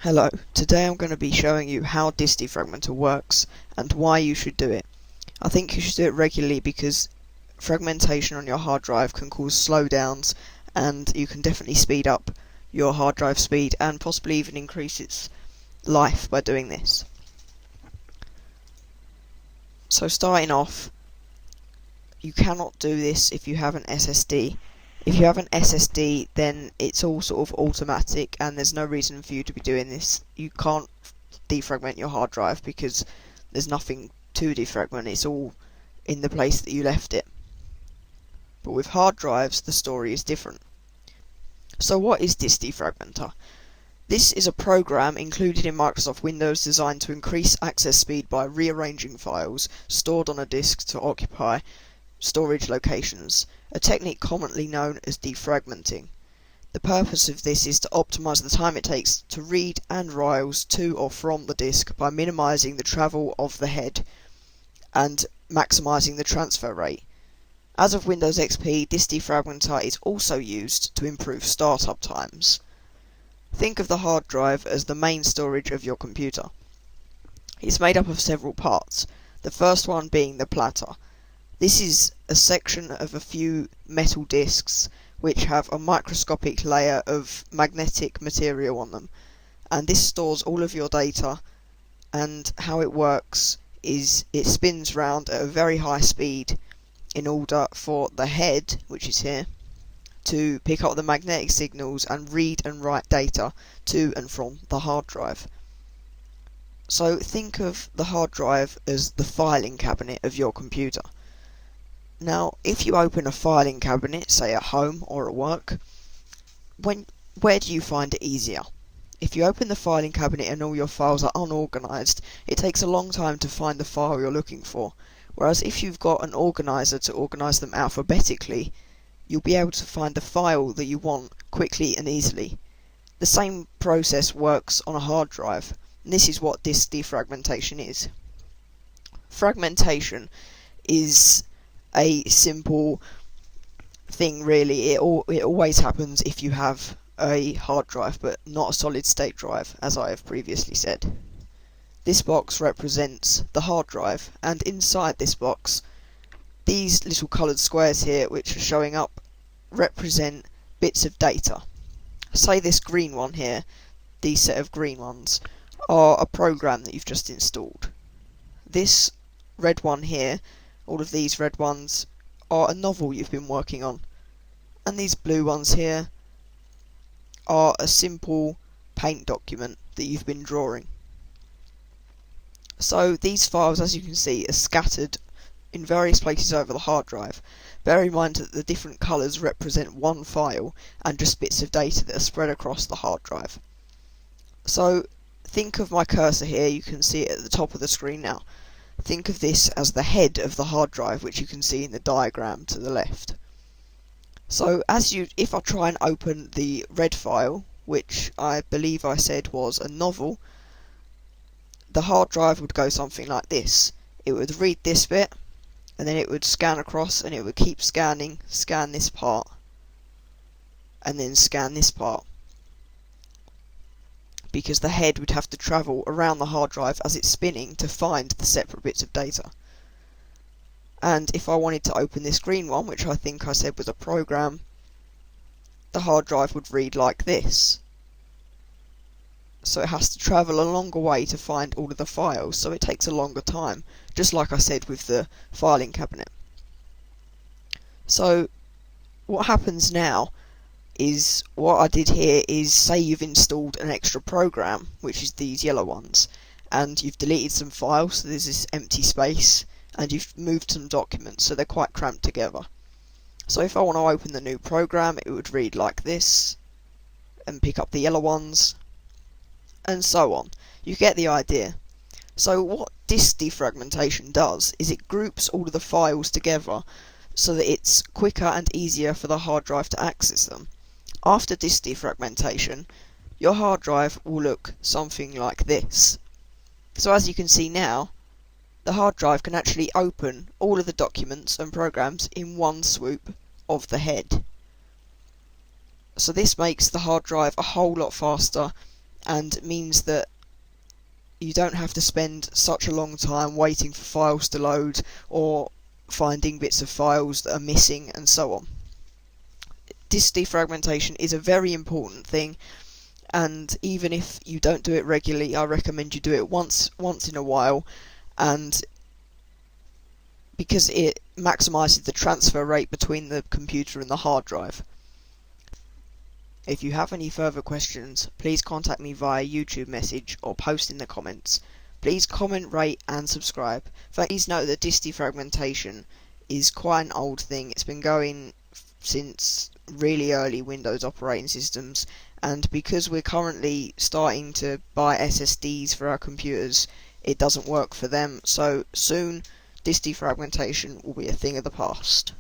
Hello, today I'm going to be showing you how this defragmenter works and why you should do it. I think you should do it regularly because fragmentation on your hard drive can cause slowdowns, and you can definitely speed up your hard drive speed and possibly even increase its life by doing this. So starting off, you cannot do this if you have an SSD. If you have an SSD, then it's all sort of automatic and there's no reason for you to be doing this. You can't defragment your hard drive because there's nothing to defragment, it's all in the place that you left it. But with hard drives, the story is different. So what is this defragmenter? This is a program included in Microsoft Windows designed to increase access speed by rearranging files stored on a disk to occupy storage locations, a technique commonly known as defragmenting. The purpose of this is to optimize the time it takes to read and write to or from the disk by minimizing the travel of the head and maximizing the transfer rate. As of Windows XP, this defragmenter is also used to improve startup times. Think of the hard drive as the main storage of your computer. It's made up of several parts, the first one being the platter. This is a section of a few metal discs which have a microscopic layer of magnetic material on them, and this stores all of your data. And how it works is it spins round at a very high speed in order for the head, which is here, to pick up the magnetic signals and read and write data to and from the hard drive. So think of the hard drive as the filing cabinet of your computer. Now, if you open a filing cabinet, say at home or at work, where do you find it easier? If you open the filing cabinet and all your files are unorganized, it takes a long time to find the file you're looking for. Whereas if you've got an organizer to organize them alphabetically, you'll be able to find the file that you want quickly and easily. The same process works on a hard drive, and this is what this defragmentation is. Fragmentation is a simple thing, really. It always happens if you have a hard drive, but not a solid state drive, as I have previously said. This box represents the hard drive, and inside this box, these little coloured squares here, which are showing up, represent bits of data. Say this green one here, these set of green ones, are a program that you've just installed. This red one here, all of these red ones, are a novel you've been working on. And these blue ones here are a simple paint document that you've been drawing. So these files, as you can see, are scattered in various places over the hard drive. Bear in mind that the different colours represent one file and just bits of data that are spread across the hard drive. So think of my cursor here, you can see it at the top of the screen now. Think of this as the head of the hard drive, which you can see in the diagram to the left. So if I try and open the red file, which I believe I said was a novel, the hard drive would go something like this. It would read this bit, and then it would scan across, and it would keep scanning, scan this part, and then scan this part, because the head would have to travel around the hard drive as it's spinning to find the separate bits of data. And if I wanted to open this green one, which I think I said was a program, the hard drive would read like this. So it has to travel a longer way to find all of the files, so it takes a longer time, just like I said with the filing cabinet. So what happens now is, what I did here is, say you've installed an extra program, which is these yellow ones, and you've deleted some files, so there's this empty space, and you've moved some documents, so they're quite cramped together. So if I want to open the new program, it would read like this, and pick up the yellow ones, and so on. You get the idea. So what disk defragmentation does is it groups all of the files together so that it's quicker and easier for the hard drive to access them. After disk defragmentation, your hard drive will look something like this. So as you can see now, the hard drive can actually open all of the documents and programs in one swoop of the head. So this makes the hard drive a whole lot faster and means that you don't have to spend such a long time waiting for files to load or finding bits of files that are missing and so on. Disk defragmentation is a very important thing, and even if you don't do it regularly, I recommend you do it once in a while, and because it maximises the transfer rate between the computer and the hard drive. If you have any further questions, please contact me via YouTube message or post in the comments. Please comment, rate and subscribe. Please note that disk defragmentation is quite an old thing. It's been going since really early Windows operating systems, and because we're currently starting to buy SSDs for our computers, it doesn't work for them, so soon disk defragmentation will be a thing of the past.